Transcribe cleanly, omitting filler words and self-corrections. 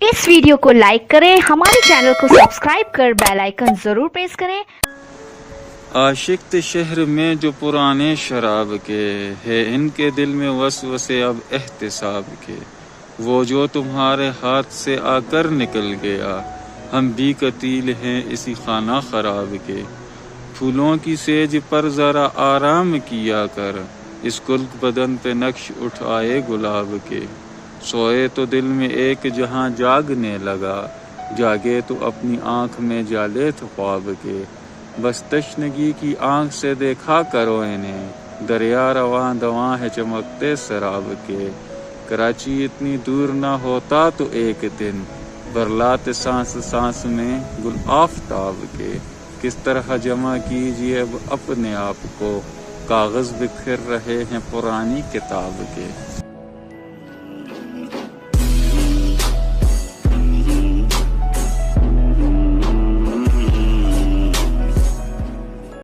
इस वीडियो को लाइक करें, हमारे चैनल को सब्सक्राइब कर बेल आइकन जरूर प्रेस करें। आशिक शहर में जो पुराने शराब के है, इनके दिल में वसवसे अब एहतिसाब के। वो जो तुम्हारे हाथ से आकर निकल गया, हम भी कतील हैं इसी खाना खराब के। फूलों की सेज पर जरा आराम किया कर, इस कुल्क बदन पे नक्श उठाए गुलाब के। सोए तो दिल में एक जहां जागने लगा, जागे तो अपनी आंख में जाले तो ख्वाब के। बस तशनगी की आंख से देखा करो इन्हें, दरिया रवां दवां है चमकते शराब के। कराची इतनी दूर ना होता तो एक दिन, बरलाते सांस सांस में गुल आफताब के। किस तरह जमा कीजिए अब अपने आप को, कागज बिखर रहे हैं पुरानी किताब के।